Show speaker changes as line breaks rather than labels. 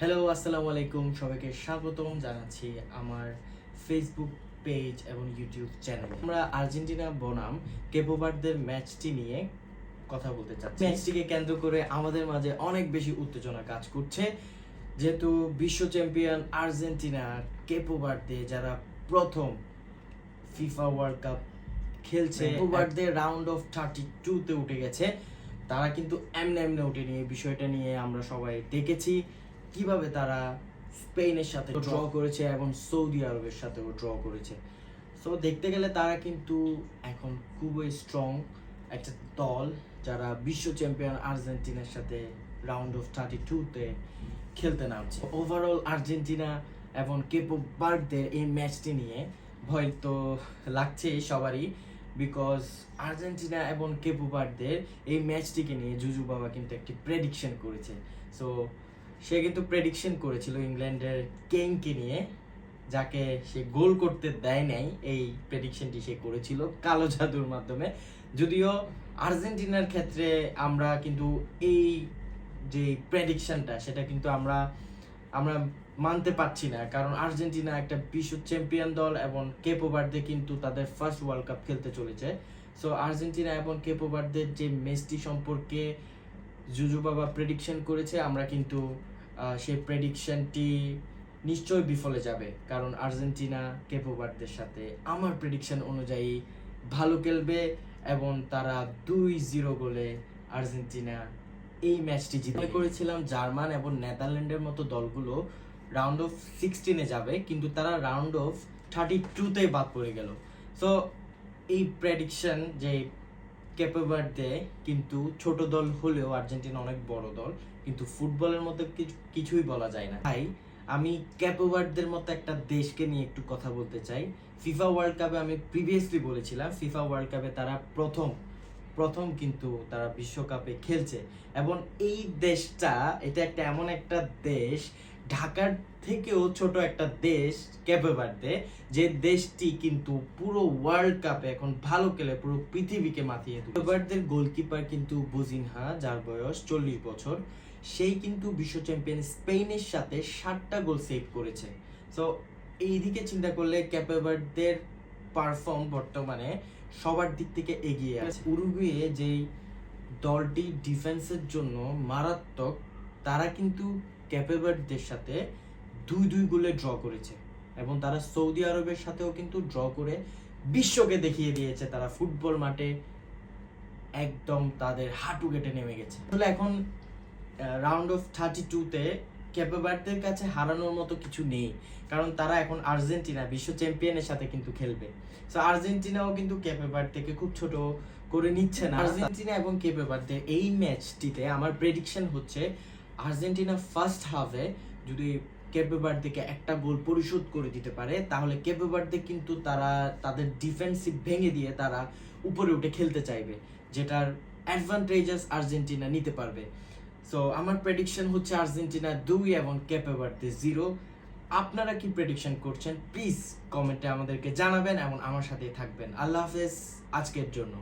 Hello, আসসালামু আলাইকুম। সবাইকে স্বাগতম জানাচ্ছি আমার ফেসবুক পেজ এবং ইউটিউব চ্যানেলে। আমরা আর্জেন্টিনা বনাম কেপো ভার্দের ম্যাচটি নিয়ে কথা বলতে চাচ্ছি। ম্যাচটিকে কেন্দ্র করে আমাদের মাঝে অনেক বেশি উত্তেজনা কাজ করছে, যেহেতু বিশ্ব চ্যাম্পিয়ন আর্জেন্টিনা কেপো ভার্দে যারা প্রথম ফিফা ওয়ার্ল্ড কাপ খেলছে, কেপো ভার্দে রাউন্ড অফ 32-তে উঠে গেছে। তারা কিন্তু এমনি ওঠেনি। এই বিষয়টা নিয়ে আমরা সবাই দেখেছি কিভাবে তারা স্পেনের সাথে ড্র করেছে এবং সৌদি আরবের সাথেও ড্র করেছে। সো দেখতে গেলে তারা কিন্তু এখন খুবই স্ট্রং একটা দল, যারা বিশ্ব চ্যাম্পিয়ন আর্জেন্টিনার সাথে রাউন্ড অফ 32-তে খেলতে নামছে। ওভারঅল আর্জেন্টিনা এবং কেপো ভার্দের এই ম্যাচটি নিয়ে ভয় তো লাগছে সবারই, বিকজ আর্জেন্টিনা এবং কেপো ভার্দের এই ম্যাচটিকে নিয়ে জুজু বাবা কিন্তু একটি প্রেডিকশন করেছে। সো সে কিন্তু প্রেডিকশন করেছিল ইংল্যান্ডের কেইনকে নিয়ে, যাকে সে গোল করতে দেয় নাই। এই প্রেডিকশনটি সে করেছিল কালো জাদুর মাধ্যমে। যদিও আর্জেন্টিনার ক্ষেত্রে আমরা কিন্তু এই যে প্রেডিকশনটা সেটা কিন্তু আমরা মানতে পারছি না, কারণ আর্জেন্টিনা একটা বিশ্ব চ্যাম্পিয়ন দল এবং কেপো ভার্দে কিন্তু তাদের ফার্স্ট ওয়ার্ল্ড কাপ খেলতে চলেছে। সো আর্জেন্টিনা এবং কেপো ভার্দের যে ম্যাচটি সম্পর্কে জুজু বাবা প্রেডিকশন করেছে, আমরা কিন্তু সেই প্রেডিকশনটি নিশ্চয়ই বিফলে যাবে, কারণ আর্জেন্টিনা কেপো ভার্দের সাথে আমার প্রেডিকশন অনুযায়ী ভালো খেলবে এবং তারা 2-0 গোলে আর্জেন্টিনা এই ম্যাচটি জিতে করেছিলাম। জার্মান এবং নেদারল্যান্ডের মতো দলগুলো রাউন্ড অফ 16-এ যাবে, কিন্তু তারা রাউন্ড অফ 32-তে বাদ পড়ে গেল। সো এই প্রেডিকশন যে কেপো ভার্দে কিন্তু ছোট দল হলেও আর্জেন্টিনা অনেক বড় দল, কিন্তু ফুটবলের মধ্যে কিছুই বলা যায় না। তাই আমি কেপো ভার্দের মতো একটা দেশকে নিয়ে একটু কথা বলতে চাই। ফিফা ওয়ার্ল্ড কাপে আমি প্রিভিয়াসলি বলেছিলাম, ফিফা ওয়ার্ল্ড কাপে তারা প্রথম কিন্তু তারা বিশ্বকাপে খেলছে, এবং এই দেশটা এটা একটা এমন একটা দেশ, ঢাকার থেকেও ছোট একটা দেশ কেপো ভার্দে, যে দেশটি কিন্তু পুরো ওয়ার্ল্ড কাপে এখন ভালো খেলে পুরো পৃথিবীকে মাতিয়ে তুলে। কেপো ভার্দের গোলকিপার কিন্তু বুজিনহা, যার বয়স 40 বছর, সেই কিন্তু বিশ্ব চ্যাম্পিয়ন স্পেনের সাথে 7টা গোল সেভ করেছে। সো এইদিকে চিন্তা করলে কেপো ভার্দের পারফর্ম বর্তমানে সবার দিক থেকে এগিয়ে আছে। উরুগুয়ে যেই দলটি ডিফেন্সের জন্য মারাত্মক, তারা কিন্তু কেপো ভার্দের সাথে 2-2 গোলে ড্র করেছে, এবং তারা সৌদি আরবের সাথেও কিন্তু ড্র করে বিশ্বকে দেখিয়ে দিয়েছে তারা ফুটবল মাঠে একদম তাদের হাঁটু কেটে নেমে গেছে। আসলে এখন রাউন্ড অফ 32-তে কেপো ভার্দের কাছে হারানোর মতো কিছু নেই, কারণ তারা এখন আর্জেন্টিনা বিশ্ব চ্যাম্পিয়নের সাথে কিন্তু খেলবে। সো আর্জেন্টিনাও কিন্তু কেপো ভার্দেকে খুব ছোট করে নিচ্ছে না। আর্জেন্টিনা এবং কেপো ভার্দে এই ম্যাচটিতে আমার প্রেডিকশন হচ্ছে আর্জেন্টিনা ফার্স্ট হাফে যদি কেপো ভার্দেকে একটা গোল পরিশোধ করে দিতে পারে, তাহলে কেপো ভার্দে কিন্তু তারা তাদের ডিফেন্সিভ ভেঙে দিয়ে তারা উপরে উঠে খেলতে চাইবে, যেটার অ্যাডভান্টেজেস আর্জেন্টিনা নিতে পারবে। সো আমার প্রেডিকশন হচ্ছে আর্জেন্টিনা 2 এবং কেপো ভার্দে 0। আপনারা কি প্রেডিকশন করছেন প্লিজ কমেন্টে আমাদেরকে জানাবেন এবং আমার সাথেই থাকবেন। আল্লাহ হাফেজ আজকের জন্য।